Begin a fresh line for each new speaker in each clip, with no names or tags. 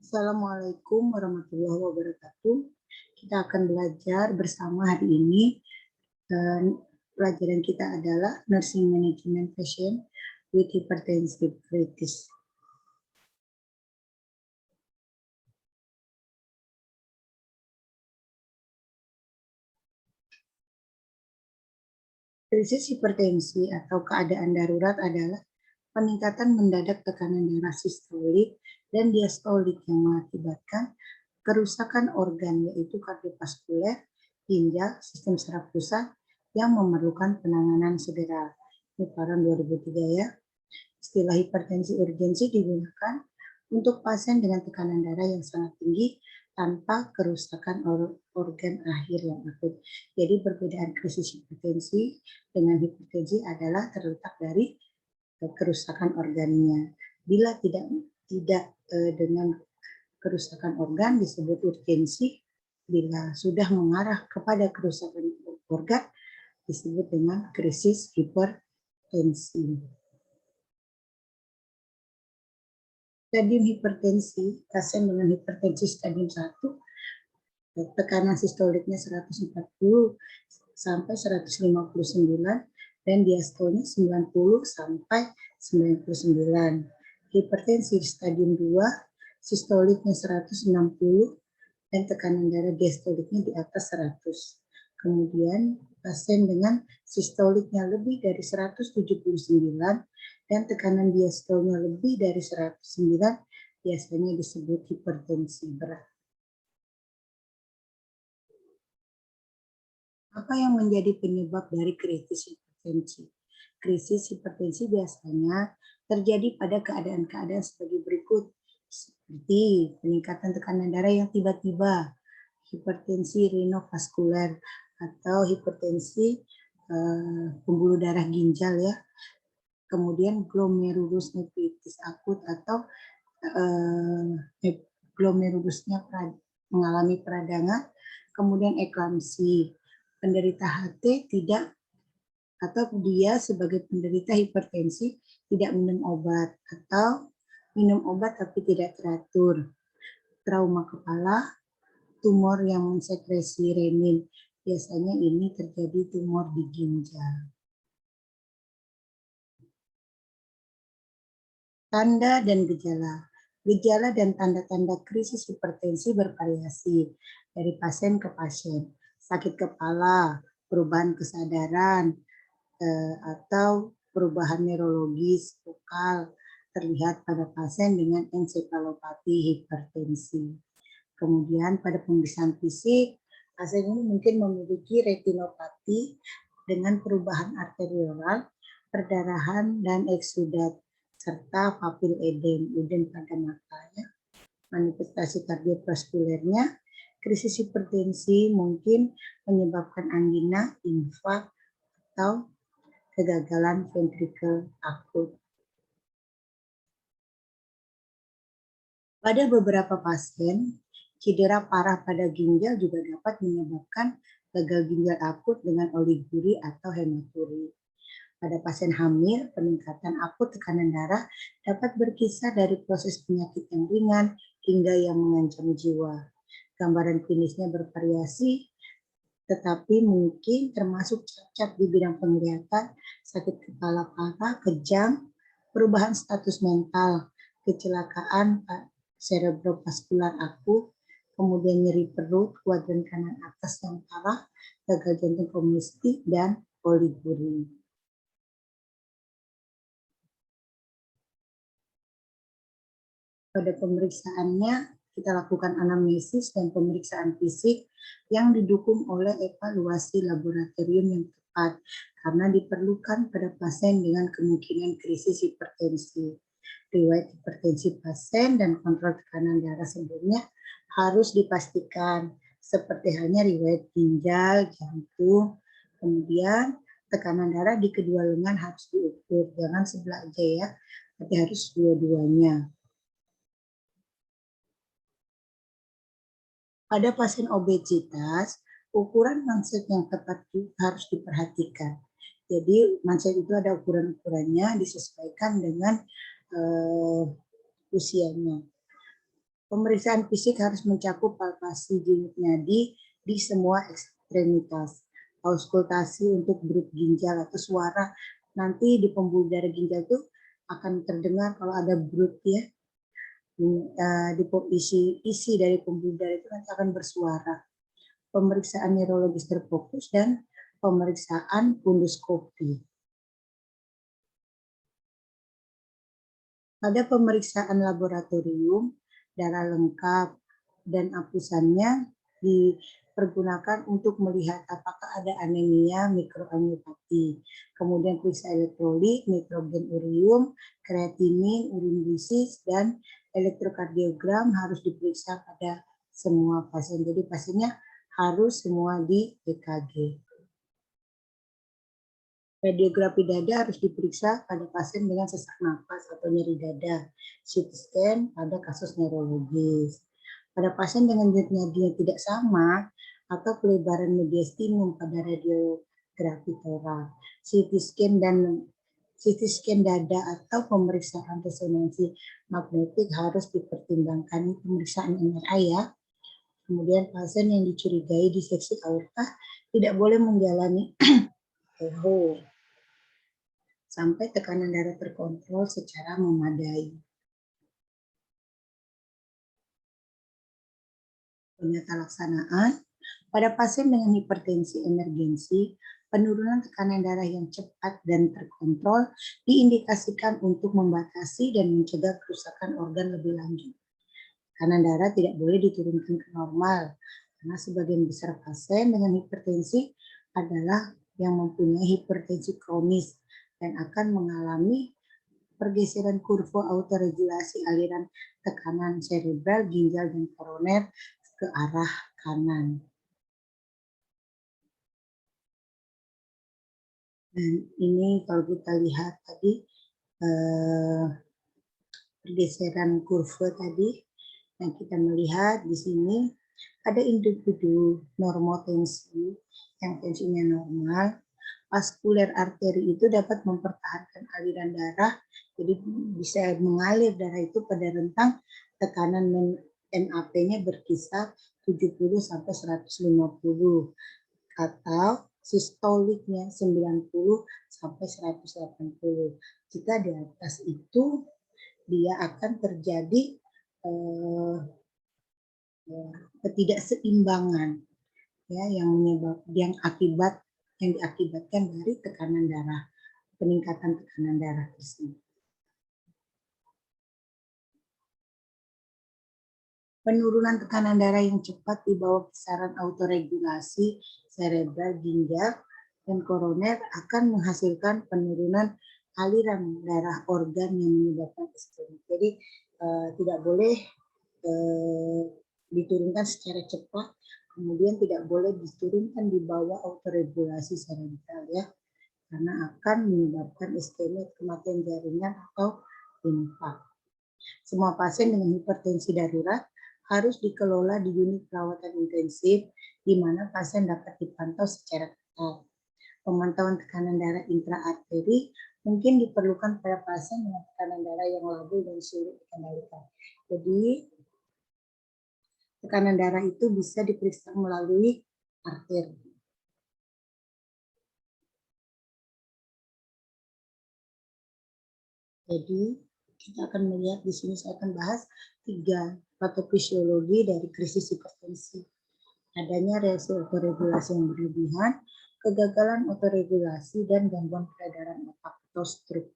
Assalamualaikum warahmatullahi wabarakatuh. Kita akan belajar bersama hari ini. Dan pelajaran kita adalah Nursing Management Patient with Hypertensive Crisis. Krisis hipertensi atau keadaan darurat adalah peningkatan mendadak tekanan darah sistolik dan diastolik yang mengakibatkan kerusakan organ yaitu kardiovaskuler, ginjal, sistem saraf pusat yang memerlukan penanganan segera. Ini tahun 2003 ya. Istilah hipertensi urgensi digunakan untuk pasien dengan tekanan darah yang sangat tinggi tanpa kerusakan organ akhir yang akut. Jadi perbedaan krisis hipertensi dengan hipertensi adalah terletak dari kerusakan organnya. Bila tidak dengan kerusakan organ disebut urgensi. Bila sudah mengarah kepada kerusakan organ disebut dengan krisis hipertensi. Stadium hipertensi, pasien dengan hipertensi stadium 1, tekanan sistoliknya 140 sampai 159 dan diastolnya 90 sampai 99. Hipertensi stadium 2, sistoliknya 160 dan tekanan darah diastoliknya di atas 100. Kemudian pasien dengan sistoliknya lebih dari 179 dan tekanan diastolnya lebih dari 109 biasanya disebut hipertensi berat. Apa yang menjadi penyebab dari krisis hipertensi? Krisis hipertensi biasanya terjadi pada keadaan-keadaan sebagai berikut, seperti peningkatan tekanan darah yang tiba-tiba, hipertensi renovaskuler atau hipertensi pembuluh darah ginjal ya, kemudian glomerulus nephritis akut atau glomerulusnya mengalami peradangan, kemudian eklamsi. Penderita HT tidak atau dia sebagai penderita hipertensi tidak minum obat atau minum obat tapi tidak teratur. Trauma kepala, tumor yang mensekresi renin. Biasanya ini terjadi tumor di ginjal. Tanda dan gejala. Gejala dan tanda-tanda krisis hipertensi bervariasi dari pasien ke pasien. Sakit kepala, perubahan kesadaran, atau perubahan neurologis, vokal, terlihat pada pasien dengan ensefalopati hipertensi. Kemudian pada pemeriksaan fisik, pasien ini mungkin memiliki retinopati dengan perubahan arteriolar, perdarahan, dan eksudat, serta papil edem pada matanya. Manifestasi kardiovaskulernya, krisis hipertensi mungkin menyebabkan angina, infak, atau kegagalan ventrikel akut. Pada beberapa pasien, cedera parah pada ginjal juga dapat menyebabkan gagal ginjal akut dengan oliguri atau hematuri. Pada pasien hamil, peningkatan akut tekanan darah dapat berkisar dari proses penyakit yang ringan hingga yang mengancam jiwa. Gambaran klinisnya bervariasi, tetapi mungkin termasuk cacat di bidang penglihatan, sakit kepala parah, kejang, perubahan status mental, kecelakaan cerebrovaskular akut, kemudian nyeri perut, kuadran kanan atas yang parah, gagal jantung komunistik, dan oliguri. Pada pemeriksaannya, kita lakukan anamnesis dan pemeriksaan fisik yang didukung oleh evaluasi laboratorium yang tepat karena diperlukan pada pasien dengan kemungkinan krisis hipertensi. Riwayat hipertensi pasien dan kontrol tekanan darah sebelumnya harus dipastikan, seperti halnya riwayat ginjal, jantung, kemudian tekanan darah di kedua lengan harus diukur, jangan sebelah aja ya, tapi harus dua-duanya. Pada pasien obesitas, ukuran manset yang tepat harus diperhatikan. Jadi manset itu ada ukuran-ukurannya disesuaikan dengan usianya. Pemeriksaan fisik harus mencakup palpasi denyut nadi di semua ekstremitas, auskultasi untuk berit ginjal atau suara. Nanti di pembuluh darah ginjal itu akan terdengar kalau ada berit ya, di isi dari pembuluh darah itu nanti akan bersuara. Pemeriksaan neurologis terfokus dan pemeriksaan fundoskopi. Pada pemeriksaan laboratorium, darah lengkap dan apusannya dipergunakan untuk melihat apakah ada anemia, mikroangiopati. Kemudian periksa elektrolit, nitrogen urium, kreatinin, urin bisis, dan elektrokardiogram harus diperiksa pada semua pasien. Jadi pasiennya harus semua di EKG. Radiografi dada harus diperiksa pada pasien dengan sesak napas atau nyeri dada. CT scan pada kasus neurologis. Pada pasien dengan denyut nadi yang tidak sama atau pelebaran mediastinum pada radiografi torak. CT scan dada atau pemeriksaan resonansi magnetik harus dipertimbangkan. Pemeriksaan MRI ya. Kemudian pasien yang dicurigai diseksi aorta tidak boleh menjalani echo sampai tekanan darah terkontrol secara memadai. Penata laksanaan, pada pasien dengan hipertensi emergensi, penurunan tekanan darah yang cepat dan terkontrol diindikasikan untuk membatasi dan mencegah kerusakan organ lebih lanjut. Tekanan darah tidak boleh diturunkan ke normal, karena sebagian besar pasien dengan hipertensi adalah yang mempunyai hipertensi kronis dan akan mengalami pergeseran kurva autoregulasi aliran tekanan serebral, ginjal, dan koroner ke arah kanan. Dan ini kalau kita lihat tadi pergeseran kurva tadi, yang kita melihat di sini ada individu normotensi yang tensinya normal. Vaskuler arteri itu dapat mempertahankan aliran darah, jadi bisa mengalir darah itu pada rentang tekanan MAP-nya berkisar 70 sampai 150 atau sistoliknya 90 sampai 180. Jika di atas itu dia akan terjadi ketidakseimbangan ya yang diakibatkan dari tekanan darah, peningkatan tekanan darah tersebut. Penurunan tekanan darah yang cepat di bawah kisaran autoregulasi serebral, ginjal, dan koroner akan menghasilkan penurunan aliran darah organ yang menyebabkan iskemik. Jadi tidak boleh diturunkan secara cepat, kemudian tidak boleh diturunkan di bawah autoregulasi serebral ya, karena akan menyebabkan iskemik, kematian jaringan atau infark. Semua pasien dengan hipertensi darurat harus dikelola di unit perawatan intensif, di mana pasien dapat dipantau secara ketat. Pemantauan tekanan darah intraarteri mungkin diperlukan pada pasien dengan tekanan darah yang labil dan sulit dikendalikan. Jadi tekanan darah itu bisa diperiksa melalui arteri. Jadi kita akan melihat di sini, saya akan bahas 3 patofisiologi dari krisis hipertensi. Adanya reaksi autoregulasi yang berlebihan, kegagalan autoregulasi, dan gangguan peredaran otak atau stroke.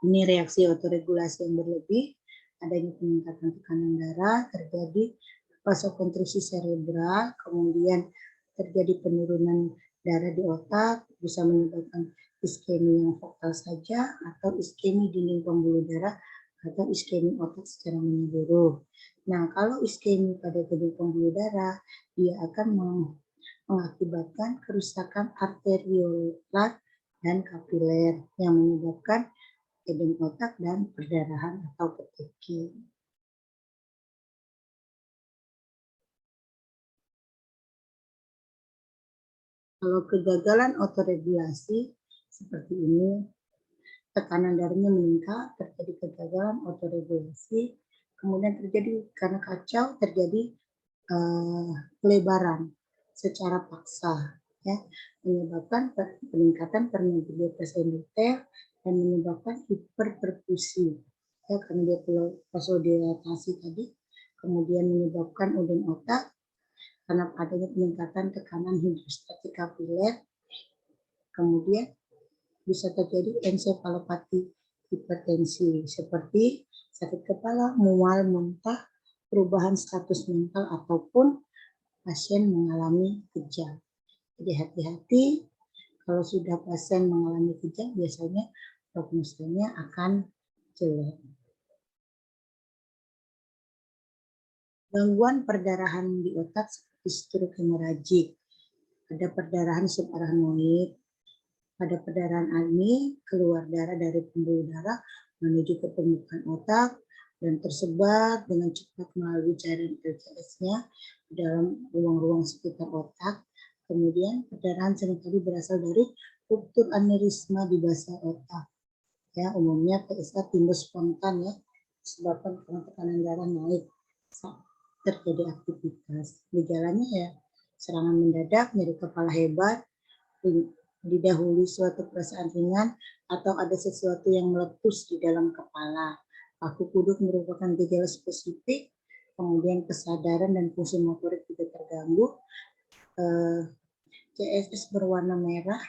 Ini reaksi autoregulasi yang berlebih, adanya peningkatan tekanan darah, terjadi vasokonstriksi serebral, kemudian terjadi penurunan darah di otak, bisa menyebabkan iskemi yang vokal saja, atau iskemi dinding pembuluh darah, atau iskemi otak secara menyeluruh. Nah, kalau iskemi pada dinding pembuluh darah, dia akan mengakibatkan kerusakan arteriolat dan kapiler yang menyebabkan edem otak dan perdarahan atau peteking. Kalau kegagalan autoregulasi, seperti ini. Tekanan darahnya meningkat, terjadi kegagalan autoregulasi, kemudian terjadi karena kacau terjadi pelebaran secara paksa, ya, menyebabkan peningkatan permeabilitas endotel dan menyebabkan hiperperfusi, ya, karena dia vasodilatasi tadi, kemudian menyebabkan udin otak karena adanya peningkatan tekanan hidrostatik kapiler, kemudian bisa terjadi ensefalopati hipertensi seperti sakit kepala, mual, muntah, perubahan status mental ataupun pasien mengalami kejang. Jadi hati-hati kalau sudah pasien mengalami kejang biasanya prognosanya akan jelek. Gangguan perdarahan di otak seperti stroke hemoragik, ada perdarahan subarachnoid, pada perdarahan ini keluar darah dari pembuluh darah menuju ke permukaan otak dan tersebar dengan cepat melalui cairan LCS-nya di dalam ruang-ruang sekitar otak. Kemudian perdarahan seringkali berasal dari ruptur aneurisma di basa otak. Ya, umumnya PSA timbul spontan ya, disebabkan karena tekanan darah naik saat terjadi aktivitas. Gejalanya ya serangan mendadak, nyeri kepala hebat, didahului suatu perasaan ringan atau ada sesuatu yang meletus di dalam kepala. Kaku kuduk merupakan gejala spesifik, kemudian kesadaran dan fungsi motorik juga terganggu. CSS berwarna merah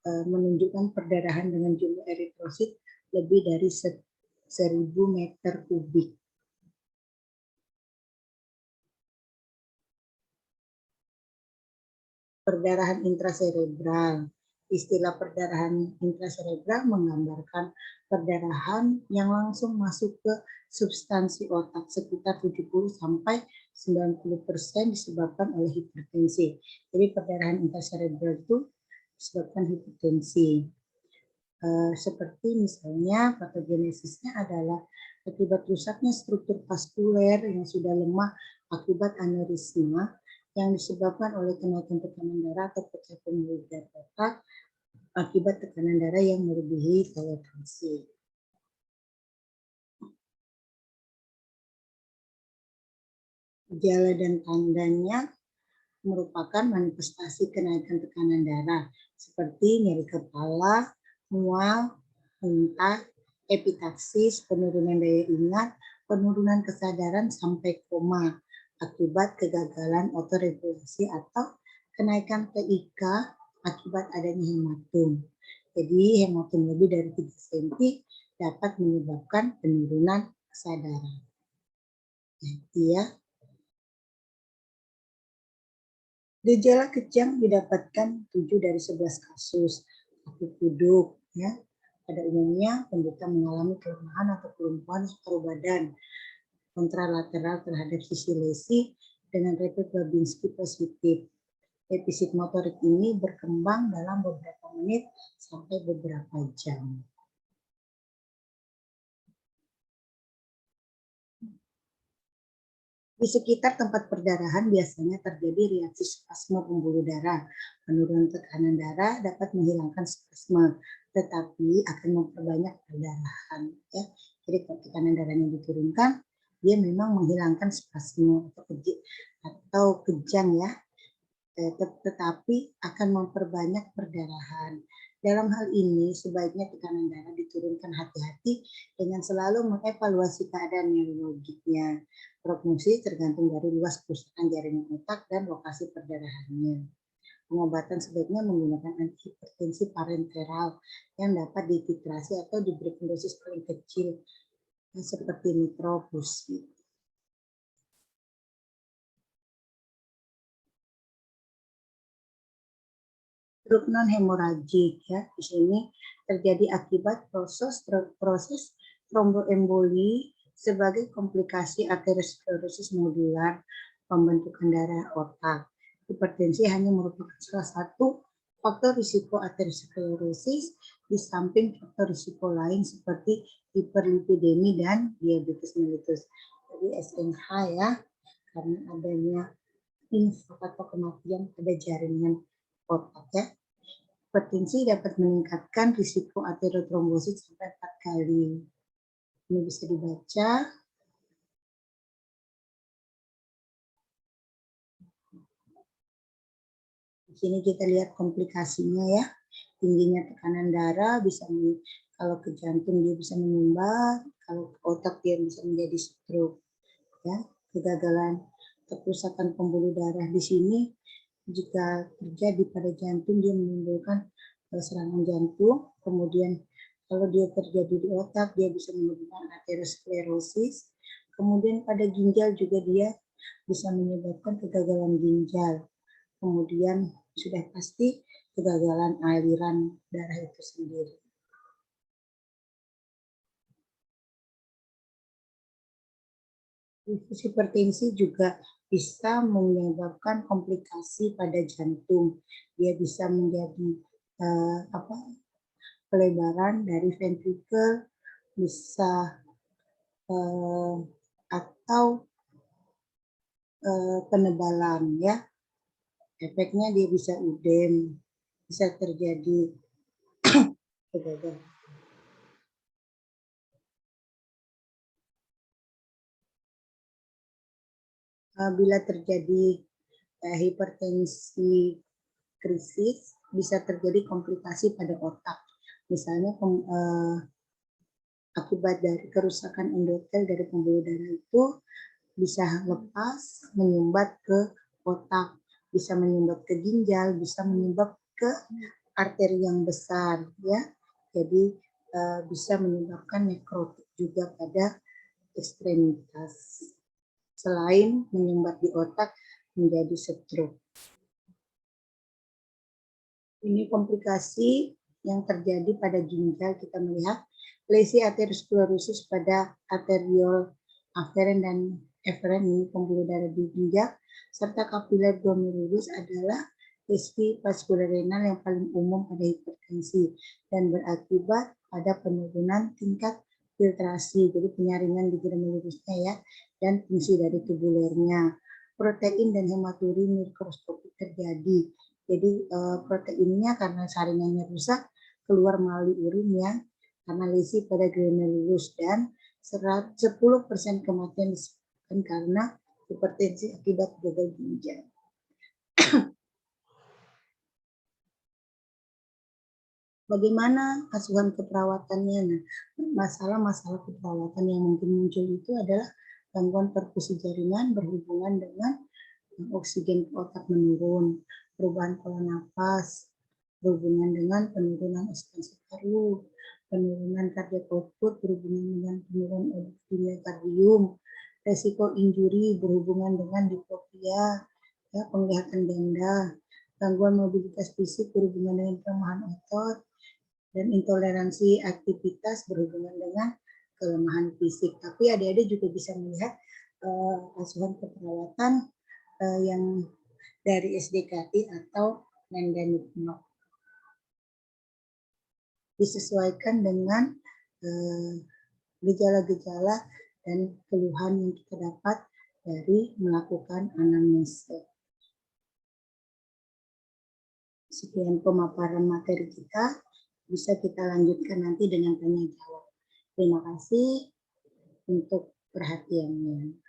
menunjukkan perdarahan dengan jumlah eritrosit lebih dari 1000 meter kubik. Perdarahan intraserebral. Istilah perdarahan intraserebral menggambarkan perdarahan yang langsung masuk ke substansi otak sekitar 70 sampai 90% disebabkan oleh hipertensi. Jadi perdarahan intraserebral itu disebabkan hipertensi. Seperti misalnya patogenesisnya adalah akibat rusaknya struktur vaskuler yang sudah lemah akibat aneurisma yang disebabkan oleh kenaikan tekanan darah atau pecah pembuluh darah otak akibat tekanan darah yang melebihi toleransi. Gejala dan tandanya merupakan manifestasi kenaikan tekanan darah seperti nyeri kepala, mual, muntah, epitaksis, penurunan daya ingat, penurunan kesadaran sampai koma akibat kegagalan otoregulasi atau kenaikan TIK akibat adanya hematom. Jadi hematom lebih dari 3 cm dapat menyebabkan penurunan kesadaran. Jadi ya, gejala kejang didapatkan 7 dari 11 kasus. Kaku kuduk, ya. Pada umumnya penderita mengalami kelemahan atau kelumpuhan seluruh badan kontralateral terhadap sisi lesi dengan refleks Babinski positif. Defisit motorik ini berkembang dalam beberapa menit sampai beberapa jam. Di sekitar tempat perdarahan biasanya terjadi reaksi spasme pembuluh darah. Penurunan tekanan darah dapat menghilangkan spasme, tetapi akan memperbanyak perdarahan. Ya. Jadi kalau tekanan darahnya diturunkan, dia memang menghilangkan spasme atau kejang ya, tetapi akan memperbanyak perdarahan. Dalam hal ini, sebaiknya tekanan darah diturunkan hati-hati dengan selalu mengevaluasi keadaan neurologiknya. Prognosis tergantung dari luas kerusakan jaringan otak dan lokasi perdarahannya. Pengobatan sebaiknya menggunakan antihipertensi parenteral yang dapat dititrasi atau diberikan dosis paling kecil seperti nitroprusid. Stroke non hemoragik ya, di sini terjadi akibat proses tromboemboli sebagai komplikasi aterosklerosis nodular pembentukan darah otak. Hipertensi hanya merupakan salah satu faktor risiko aterosklerosis di samping faktor risiko lain seperti hiperlipidemi dan diabetes mellitus. Jadi SNH ya, karena adanya infark atau kematian pada jaringan otak ya. Hipertensi dapat meningkatkan risiko aterotrombosit sampai 4 kali. Ini bisa dibaca. Di sini kita lihat komplikasinya ya. Tingginya tekanan darah bisa kalau ke jantung dia bisa menyumbat, kalau ke otak dia bisa menjadi stroke. Ya, kegagalan atau kerusakan pembuluh darah di sini jika terjadi pada jantung dia menimbulkan serangan jantung, kemudian kalau dia terjadi di otak dia bisa menyebabkan aterosklerosis, kemudian pada ginjal juga dia bisa menyebabkan kegagalan ginjal, kemudian sudah pasti kegagalan aliran darah itu sendiri. Hipertensi juga bisa menyebabkan komplikasi pada jantung. Dia bisa menjadi pelebaran dari ventrikel, bisa atau penebalan ya. Efeknya dia bisa udem, bisa terjadi kegagalan. Bila terjadi hipertensi krisis, bisa terjadi komplikasi pada otak. Misalnya akibat dari kerusakan endotel dari pembuluh darah itu bisa lepas, menyumbat ke otak, bisa menyumbat ke ginjal, bisa menyumbat ke arteri yang besar, ya. Jadi bisa menyebabkan nekrotik juga pada ekstremitas. Selain menyumbat di otak menjadi stroke. Ini komplikasi yang terjadi pada ginjal, kita melihat lesi aterosklerosis pada arteriol aferen dan eferen, ini pembuluh darah di ginjal, serta kapiler glomerulus adalah lesi vaskular renal yang paling umum pada hipertensi dan berakibat pada penurunan tingkat filtrasi, jadi penyaringan di glomerulusnya ya, dan fungsi dari tubulernya. Protein dan hematuria mikroskopik terjadi. Jadi proteinnya karena saringannya rusak keluar melalui urin ya, karena lesi pada glomerulus, dan 10% kematian disebabkan karena hipertensi akibat gagal ginjal. Bagaimana asuhan keperawatannya? Nah, masalah-masalah keperawatan yang mungkin muncul itu adalah gangguan perfusi jaringan berhubungan dengan oksigen ke otak menurun, perubahan pola nafas, berhubungan dengan penurunan ekspansi paru, penurunan cardiac output berhubungan dengan penurunan kardium, resiko injuri berhubungan dengan diplopia, ya, penglihatan ganda, gangguan mobilitas fisik berhubungan dengan kelemahan otot, dan intoleransi aktivitas berhubungan dengan kelemahan fisik. Tapi adik-adik juga bisa melihat asuhan keperawatan yang dari SDKI atau Mendanikmok. Disesuaikan dengan gejala-gejala dan keluhan yang kita dapat dari melakukan anamnesa. Sekian pemaparan materi kita, bisa kita lanjutkan nanti dengan tanya jawab. Terima kasih untuk perhatiannya.